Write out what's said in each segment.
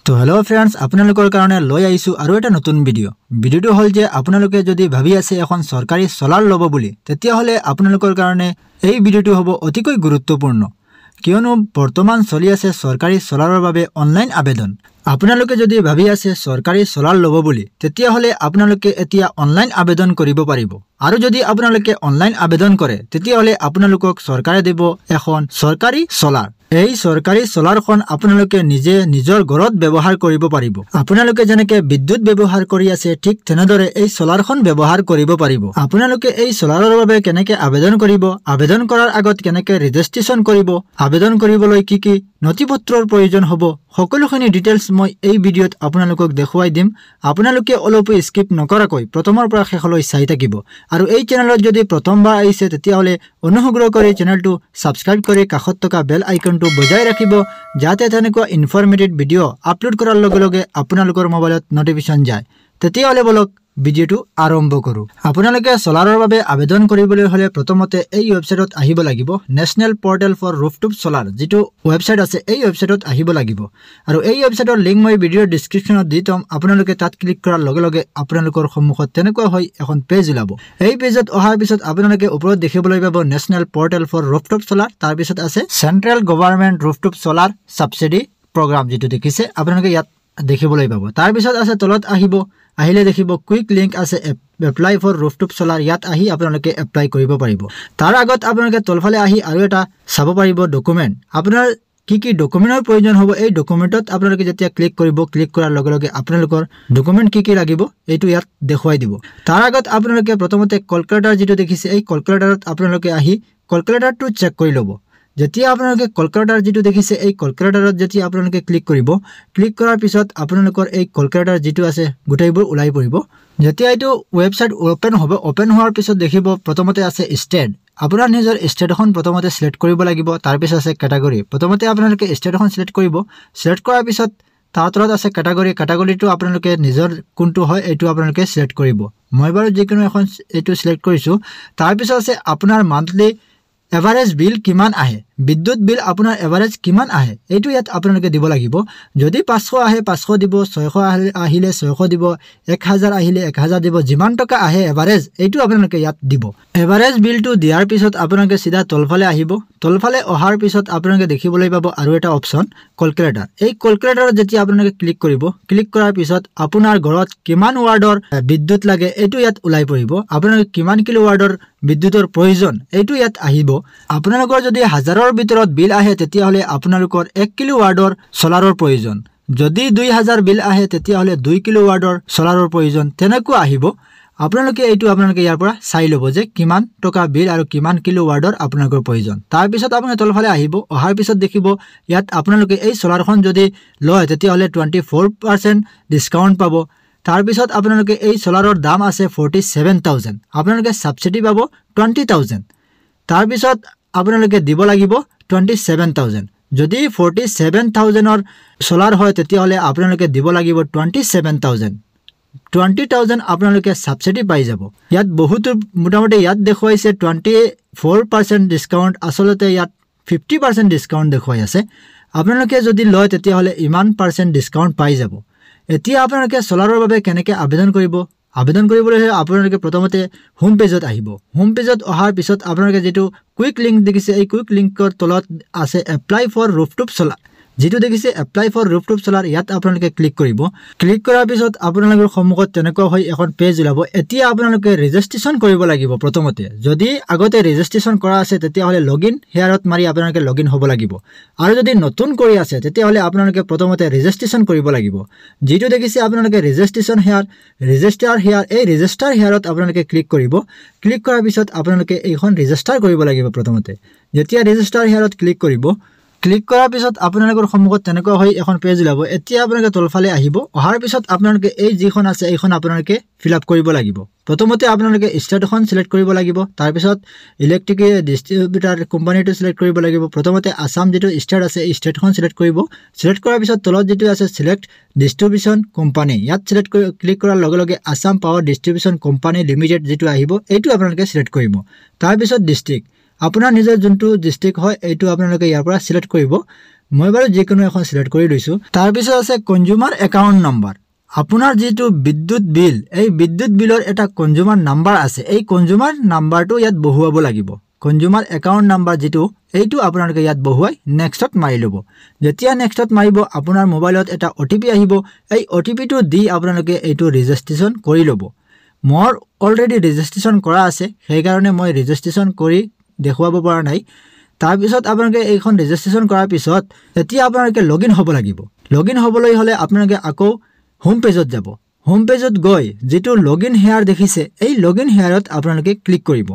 তো hello' friends, আপোনালোকৰ কাৰণে লৈ আহিছোঁ আৰু এটা নতুন ভিডিঅ'টো হ'ল যে আপোনালোকে যদি ভাবি আছে এখন চৰকাৰী চলাৰ ল'ব বুলি, তেতিয়াহ'লে আপোনালোকৰ কাৰণে এই ভিডিঅ'টো হ'ব অতিকৈ গুৰুত্বপূৰ্ণ, কিয়নো বৰ্তমান চলি আছে চৰকাৰী চলাৰৰ বাবে অনলাইন আবেদন। আপোনালোকে যদি ভাবি আছে চৰকাৰী চলাৰ ল'ব বুলি, তেতিয়াহ'লে আপোনালোকে এতিয়া অনলাইন আবেদন কৰিব পাৰিব। আৰু যদি আপোনালোকে অনলাইন আবেদন কৰে, তেতিয়াহ'লে আপোনালোকক চৰকাৰে দিব এখন চৰকাৰী চলাৰ। এই চৰকাৰী চলাৰখন আপোনালোকে নিজে নিজৰ ঘৰত ব্যৱহাৰ কৰিব পাৰিব। আপোনালোকে যেনেকে বিদ্যুৎ ব্যৱহাৰ কৰি আছে, ঠিক তেনেদৰে এই চলাৰখন ব্যৱহাৰ কৰিব পাৰিব। আপোনালোকে এই চলাৰৰ বাবে কেনেকে আবেদন কৰিব, আবেদন কৰাৰ আগত কেনেকে ৰেজিষ্ট্ৰেশ্যন কৰিব, আবেদন কৰিবলৈ কি কি নথিপত্ৰৰ প্ৰয়োজন হ'ব, সকলোখিনি ডিটেইলছ মই এই ভিডিঅ'ত আপোনালোকক দেখুৱাই দিম। আপোনালোকে অলপো স্কিপ নকৰাকৈ প্ৰথমৰ পৰা শেষলৈ চাই থাকিব। আৰু এই চেনেলত যদি প্ৰথমবাৰ আহিছে, তেতিয়াহ'লে অনুগ্ৰহ কৰি চেনেলটো ছাবস্ক্ৰাইব কৰি কাষত থকা বেল আইকনটো বজাই ৰাখিব, যাতে তেনেকুৱা ইনফৰমেটিভ ভিডিঅ' আপলোড কৰাৰ লগে লগে আপোনালোকৰ মোবাইলত নটিফিকেশ্যন যায়। তেতিয়াহ'লে বলক ভিডিঅ'টো আৰম্ভ কৰোঁ। আপোনালোকে চলাৰৰ বাবে আবেদন কৰিবলৈ হ'লে প্ৰথমতে এই ৱেবছাইটত আহিব লাগিব, নেশ্যনেল পৰ্টেল ফৰ ৰুফটপ চলাৰ যিটো ৱেবছাইট আছে, এই ৱেবছাইটত আহিব লাগিব। আৰু এই ৱেবছাইটৰ লিংক মই ভিডিঅ'ৰ ডিছক্ৰিপশ্যনত দি থ'ম। আপোনালোকে তাত ক্লিক কৰাৰ লগে লগে আপোনালোকৰ সন্মুখত তেনেকুৱা হৈ এখন পেজ ওলাব। এই পেজত অহাৰ পিছত আপোনালোকে ওপৰত দেখিবলৈ পাব নেশ্যনেল পৰ্টেল ফৰ ৰুফটপ চলাৰ, তাৰপিছত আছে চেণ্ট্ৰেল গভৰ্ণমেণ্ট ৰুফটপ চলাৰ ছাবচিডি প্ৰগ্ৰাম, যিটো দেখিছে আপোনালোকে ইয়াত দেখিবলৈ পাব। তাৰপিছত আছে তলত আহিলে দেখিব কুইক লিংক আছে এপ্লাই ফৰ ৰুফটপ চলাৰ, ইয়াত আহি আপোনালোকে এপ্লাই কৰিব পাৰিব। তাৰ আগত আপোনালোকে তলফালে আহি আৰু এটা চাব পাৰিব ডকুমেণ্ট। আপোনাৰ কি কি ডকুমেণ্টৰ প্ৰয়োজন হ'ব, এই ডকুমেণ্টত আপোনালোকে যেতিয়া ক্লিক কৰিব, ক্লিক কৰাৰ লগে লগে আপোনালোকৰ ডকুমেণ্ট কি কি লাগিব এইটো ইয়াত দেখুৱাই দিব। তাৰ আগত আপোনালোকে প্ৰথমতে কলকাতাৰ যিটো দেখিছে, এই কলকাতাৰত আপোনালোকে আহি কলকাতাৰটো চেক কৰি ল'ব। যেতিয়া আপোনালোকে কলকাতাৰ যিটো দেখিছে, এই কলকাতাৰত যেতিয়া আপোনালোকে ক্লিক কৰিব, ক্লিক কৰাৰ পিছত আপোনালোকৰ এই কলকাতাৰ যিটো আছে গোটেইবোৰ ওলাই পৰিব। যেতিয়া এইটো ৱেবছাইট অ'পেন হ'ব, অ'পেন হোৱাৰ পিছত দেখিব প্ৰথমতে আছে ষ্টেট। আপোনাৰ নিজৰ ষ্টেট এখন প্ৰথমতে চিলেক্ট কৰিব লাগিব। তাৰপিছত আছে কেটাগৰী, প্ৰথমতে আপোনালোকে ষ্টেট এখন চিলেক্ট কৰিব। চিলেক্ট কৰাৰ পিছত তাৰ তলত আছে কেটাগৰীটো আপোনালোকে নিজৰ কোনটো হয় এইটো আপোনালোকে চিলেক্ট কৰিব। মই বাৰু যিকোনো এখন এইটো চিলেক্ট কৰিছোঁ। তাৰপিছত আছে আপোনাৰ মান্থলি এভাৰেজ বিল কিমান আহে, বিদ্যুৎ বিল আপোনাৰ এভাৰেজ কিমান আহে, এইটো ইয়াত আপোনালোকে দিব লাগিব। যদি 500 আহে 500 দিব, 600 আহিলে 600 দিব, 1000 আহিলে 1000 দিব, যিমান টকা আহে এভাৰেজ এইটো আপোনালোকে ইয়াত দিব। এভাৰেজ বিলটো দিয়াৰ পিছত আপোনালোকে চিধা তলফালে আহিব। তলফালে অহাৰ পিছত আপোনালোকে দেখিবলৈ পাব আৰু এটা অপশ্যন কলকুলেটাৰ। এই কলকুলেটাৰত যেতিয়া আপোনালোকে ক্লিক কৰিব, ক্লিক কৰাৰ পিছত আপোনাৰ ঘৰত কিমান ৱাৰ্ডৰ বিদ্যুৎ লাগে এইটো ইয়াত ওলাই পৰিব। আপোনালোকে কিমান কিলো ৱাৰ্ডৰ বিদ্যুতৰ প্ৰয়োজন এইটো ইয়াত আহিব। আপোনালোকৰ যদি 1000ৰ ভিতৰত বিল আহে, তেতিয়াহ'লে আপোনালোকৰ 1 কিলো ৱাৰ্ডৰ চলাৰৰ প্ৰয়োজন। যদি 2000 বিল আহে, তেতিয়াহ'লে 2 কিলো ৱাৰ্ডৰ চলাৰৰ প্ৰয়োজন, তেনেকুৱা আহিব। আপোনালোকে ইয়াৰ পৰা চাই ল'ব যে কিমান টকা বিল আৰু কিমান কিলো ৱাৰ্ডৰ আপোনালোকৰ প্ৰয়োজন। তাৰপিছত আপুনি তলফালে আহিব। অহাৰ পিছত দেখিব ইয়াত আপোনালোকে এই চলাৰখন যদি লয়, তেতিয়াহ'লে 24% ডিছকাউণ্ট পাব। তাৰপিছত আপোনালোকে এই চলাৰৰ দাম আছে 47,000, আপোনালোকে ছাবচিডি পাব 20,000। তাৰপিছত আপোনালোকে দিব লাগিব 27,000। যদি 47,000ৰ চলাৰ হয়, তেতিয়াহ'লে আপোনালোকে দিব লাগিব 27,000। 20,000 আপোনালোকে ছাবচিডি পাই যাব। ইয়াত বহুতো মোটামুটি ইয়াত দেখুৱাইছে 24% ডিছকাউণ্ট, আচলতে ইয়াত 50% ডিছকাউণ্ট দেখুৱাই আছে। আপোনালোকে যদি লয়, তেতিয়াহ'লে ইমান পাৰ্চেণ্ট ডিছকাউণ্ট পাই যাব। এতিয়া আপোনালোকে চলাৰৰ বাবে কেনেকৈ আবেদন কৰিব, আবেদন কৰিবলৈ হ'লে আপোনালোকে প্ৰথমতে হোম পেজত আহিব। হোম পেজত অহাৰ পিছত আপোনালোকে যিটো কুইক লিংক দেখিছে, এই কুইক লিংকৰ তলত আছে এপ্লাই ফৰ ৰুফটপ চলাৰ, যিটো দেখিছে এপ্লাই ফৰ ৰুফটপ চলাৰ, ইয়াত আপোনালোকে ক্লিক কৰিব। ক্লিক কৰাৰ পিছত আপোনালোকৰ সন্মুখত তেনেকুৱা হৈ এখন পেজ ওলাব। এতিয়া আপোনালোকে ৰেজিষ্ট্ৰেশ্যন কৰিব লাগিব প্ৰথমতে। যদি আগতে ৰেজিষ্ট্ৰেশ্যন কৰা আছে, তেতিয়াহ'লে লগইন হেয়াৰত মাৰি আপোনালোকে লগইন হ'ব লাগিব। আৰু যদি নতুন কৰি আছে, তেতিয়াহ'লে আপোনালোকে প্ৰথমতে ৰেজিষ্ট্ৰেশ্যন কৰিব লাগিব। যিটো দেখিছে আপোনালোকে ৰেজিষ্ট্ৰেশ্যন হেয়াৰ, ৰেজিষ্টাৰ হেয়াৰ, এই ৰেজিষ্টাৰ হেয়াৰত আপোনালোকে ক্লিক কৰিব। ক্লিক কৰাৰ পিছত আপোনালোকে এইখন ৰেজিষ্টাৰ কৰিব লাগিব প্ৰথমতে। যেতিয়া ৰেজিষ্টাৰ হেয়াৰত ক্লিক কৰিব, ক্লিক কৰাৰ পিছত আপোনালোকৰ সন্মুখত তেনেকুৱা হৈ এখন পেজ ওলাব। এতিয়া আপোনালোকে তলফালে আহিব। অহাৰ পিছত আপোনালোকে এই যিখন আছে এইখন আপোনালোকে ফিল আপ কৰিব লাগিব। প্ৰথমতে আপোনালোকে ষ্টেট এখন চিলেক্ট কৰিব লাগিব। তাৰপিছত ইলেক্ট্ৰিক ডিষ্ট্ৰিবিউটাৰ কোম্পানীটো চিলেক্ট কৰিব লাগিব। প্ৰথমতে আছাম যিটো ষ্টেট আছে, এই ষ্টেটখন চিলেক্ট কৰিব। চিলেক্ট কৰাৰ পিছত তলত যিটো আছে চিলেক্ট ডিষ্ট্ৰিবিউশ্যন কোম্পানী, ইয়াত চিলেক্ট কৰি ক্লিক কৰাৰ লগে লগে Assam power distribution company limited যিটো আহিব, এইটো আপোনালোকে চিলেক্ট কৰিব। তাৰপিছত ডিষ্ট্ৰিক্ট, আপোনাৰ নিজৰ যোনটো ডিষ্ট্ৰিক্ট হয় এইটো আপোনালোকে ইয়াৰ পৰা চিলেক্ট কৰিব। মই বাৰু যিকোনো এখন সিলেক্ট কৰি লৈছো তাৰ পিছত আছে কনজিউমাৰ একাউন্ট নাম্বাৰ আপোনাৰ যেটো বিদ্যুৎ বিল এই বিদ্যুৎ বিলৰ এটা কনজিউমাৰ নাম্বাৰ আছে এই কনজিউমাৰ নাম্বাৰটো ইয়াত বহুৱাব লাগিব কনজিউমাৰ একাউন্ট নাম্বাৰ যেটো এইটো আপোনালোকে ইয়াত বহুৱাই নেক্সটত মাৰি লব যেতিয়া নেক্সটত মাৰিব আপোনাৰ মোবাইলত এটা ওটিপি আহিব এই ওটিপিটো দি আপোনালোকে এইটো ৰেজিষ্ট্ৰেচন কৰি লব মোৰ অলৰেডি ৰেজিষ্ট্ৰেচন কৰা আছে সেই কাৰণে মই ৰেজিষ্ট্ৰেচন কৰি দেখুৱাব পৰা নাই তাৰ পিছত আপোনালোকে এইখন ৰেজিষ্ট্ৰেচন কৰাৰ পিছত এতিয়া আপোনালোকে লগইন হ'ব লাগিব লগইন হ'বলৈ হলে আপোনালোকে আকৌ হোম পেজত যাব হোম পেজত গৈ যেটো লগইন হেয়াৰ দেখিছে এই লগইন হেয়াৰত আপোনালোকে ক্লিক কৰিব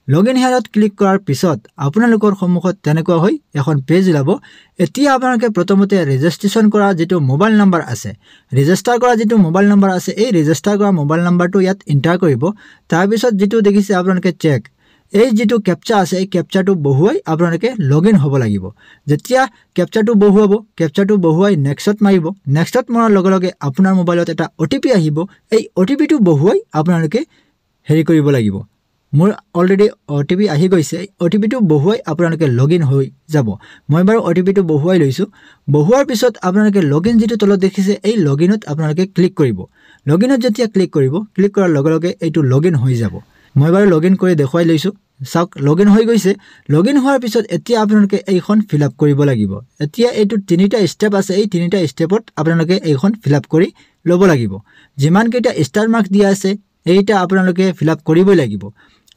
লগইন হেয়াৰত ক্লিক কৰাৰ পিছত আপোনালোকৰ সন্মুখত তেনেকুৱা হৈ এখন পেজ ওলাব এতিয়া আপোনালোকে প্ৰথমতে ৰেজিষ্ট্ৰেচন কৰা যেটো মোবাইল নম্বৰ আছে ৰেজিষ্টাৰ কৰা যেটো মোবাইল নম্বৰ আছে এই ৰেজিষ্টাৰ কৰা মোবাইল নম্বৰটো ইয়াত এন্টাৰ কৰিব তাৰ পিছত যেটো দেখিছে আপোনালোকে চেক এই যেটো ক্যাপচা আছে এই ক্যাপচাটো বহুৱাই আপোনালোকে লগইন হ'ব লাগিব যেতিয়া ক্যাপচাটো বহুৱাব ক্যাপচাটো বহুৱাই নেক্সটত মাৰিব নেক্সটত মৰাৰ লগে লগে আপোনাৰ মোবাইলত এটা ওটিপি আহিব এই ওটিপিটো বহুৱাই আপোনালোকে হেৰি কৰিব লাগিব মোৰ অলৰেডি ওটিপি আহি গৈছে ওটিপিটো বহুৱাই আপোনালোকে লগইন হৈ যাব মই বাৰু ওটিপিটো বহুৱাই লৈছো বহুৱাৰ পিছত আপোনালোকে লগইন যেটো তলত দেখিছে এই লগইনত আপোনালোকে ক্লিক কৰিব লগইনত যেতিয়া ক্লিক কৰিব ক্লিক কৰাৰ লগে লগে এইটো লগইন হৈ যাব মই বাৰু লগইন কৰি দেখুৱাই লৈছো সাক লগইন হৈ গৈছে লগইন হোৱাৰ পিছত এতিয়া আপোনালোকে এইখন ফিলআপ কৰিব লাগিব এতিয়া এইটো তিনিটা স্টেপ আছে এই তিনিটা স্টেপত আপোনালোকে এইখন ফিলআপ কৰি লব লাগিব যিমান কেইটা ষ্টাৰ মাৰ্ক দিয়া আছে এইটা আপোনালোকে ফিলআপ কৰিবই লাগিব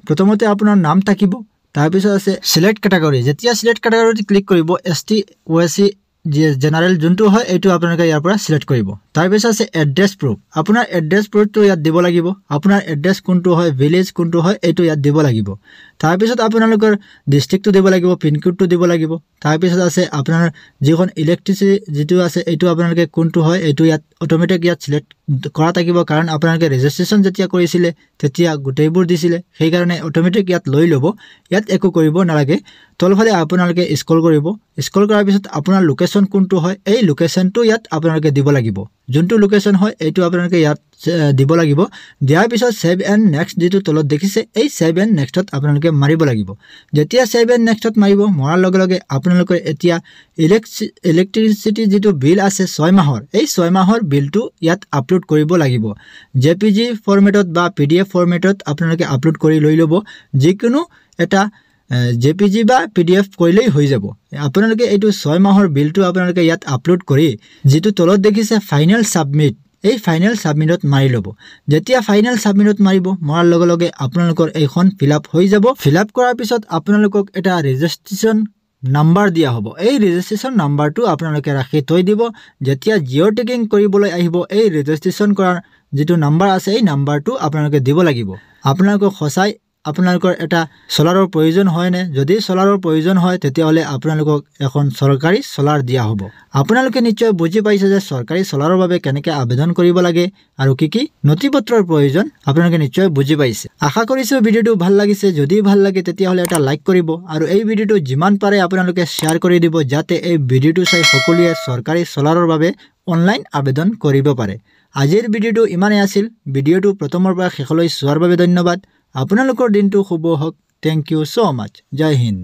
প্ৰথমতে আপোনাৰ নাম থাকিব তাৰ পিছত আছে সিলেক্ট ক্যাটাগৰী যেতিয়া সিলেক্ট ক্যাটাগৰীত ক্লিক কৰিব এসটি ওএসসি জেনাৰেল যোনটো হয় এইটো আপোনালোকে ইয়াৰ পৰা সিলেক্ট কৰিব তাৰ পিছত আছে এড্ৰেছ প্ৰুফ আপোনাৰ এড্ৰেছ প্ৰুফটো ইয়াত দিব লাগিব আপোনাৰ এড্ৰেছ কোনটো হয় ভিলেজ কোনটো হয় এইটো ইয়াত দিব লাগিব তাৰ পিছত আপোনালোকৰ ডিস্ট্ৰিক্টটো দিব লাগিব পিন কোডটো দিব লাগিব তাৰ পিছত আছে আপোনাৰ যিখন ইলেক্ট্ৰিচিটি যেটো আছে এইটো আপোনালোকে কোনটো হয় এইটো ইয়াত অটোমেটিক ইয়াত সিলেক্ট কৰা থাকিব কাৰণ আপোনালোকে ৰেজিষ্ট্ৰেচন যেতিয়া কৰিছিলে তেতিয়া গোটেইবোৰ দিছিলে সেই কাৰণে অটোমেটিক ইয়াত লৈ লব ইয়াত একো কৰিব নালাগে তলফালে আপোনালোকে স্ক্ৰল কৰিব স্ক্ৰল কৰাৰ পিছত আপোনাৰ লোকেশন কোনটো হয় এই লোকেশনটো ইয়াত আপোনালোকে দিব লাগিব যোনটো লোকেশন হয় এইটো আপোনালোকে ইয়াত দিব লাগিব দিয়াৰ পিছত সেভ এণ্ড নেক্সট যেটো তলত দেখিছে এই সেভ এণ্ড নেক্সটত আপোনালোকে মাৰিব লাগিব যেতিয়া সেভ এণ্ড নেক্সটত মাৰিব মৰাৰ লগে লগে আপোনালোকৰ এতিয়া ইলেক্ট্ৰিচিটি যেটো বিল আছে 6 মাহৰ এই 6 মাহৰ বিলটো ইয়াত আপলোড কৰিব লাগিব জেপিজি ফৰমেটত বা পিডিএফ ফৰমেটত আপোনালোকে আপলোড কৰি লৈ লব যিকোনো এটা জেপিজি বা পিডিএফ কৰিলেই হৈ যাব আপোনালোকে এইটো 6 মাহৰ বিলটো আপোনালোকে ইয়াত আপলোড কৰি যেটো তলত দেখিছে ফাইনাল সাবমিট এই ফাইনাল সাবমিটত মাৰি লব যেতিয়া ফাইনাল সাবমিটত মাৰিব মৰাৰ লগে লগে আপোনালোকৰ এইখন ফিলআপ হৈ যাব ফিলআপ কৰাৰ পিছত আপোনালোকক এটা ৰেজিষ্ট্ৰেচন নাম্বাৰ দিয়া হ'ব এই ৰেজিষ্ট্ৰেচন নাম্বাৰটো আপোনালোকে ৰাখি থৈ দিব যেতিয়া জিঅ টেগিং কৰিবলৈ আহিব এই ৰেজিষ্ট্ৰেচন কৰাৰ যেটো নাম্বাৰ আছে এই নাম্বাৰটো আপোনালোকে দিব লাগিব আপোনালোকক খসাই আপোনালোকৰ এটা সোলাৰৰ প্ৰয়োজন হয় নে যদি সোলাৰৰ প্ৰয়োজন হয় তেতিয়া হলে আপোনালোকক এখন সৰকাৰি সোলাৰ দিয়া হ'ব আপোনালোকে নিশ্চয় বুজি পাইছে যে সৰকাৰি সোলাৰৰ বাবে কেনেকৈ আবেদন কৰিব লাগে আৰু কি নথিপত্ৰৰ প্ৰয়োজন আপোনালোকে নিশ্চয় বুজি পাইছে আশা কৰিছো ভিডিওটো ভাল লাগিছে যদি ভাল লাগে তেতিয়া হলে এটা লাইক কৰিব আৰু এই ভিডিওটো যিমান পাৰে আপোনালোকে শেয়াৰ কৰি দিব যাতে এই ভিডিওটো চাই সকলোৱে সৰকাৰি সোলাৰৰ বাবে অনলাইন আবেদন কৰিব পাৰে আজিৰ ভিডিওটো ইমানেই আছিল ভিডিওটো প্ৰথমৰ পৰা শেষলৈ চোৱাৰ বাবে ধন্যবাদ আপোনালোকৰ দিনটো শুভ হওক থ্যাংক ইউ সো মাচ জয় হিন্দ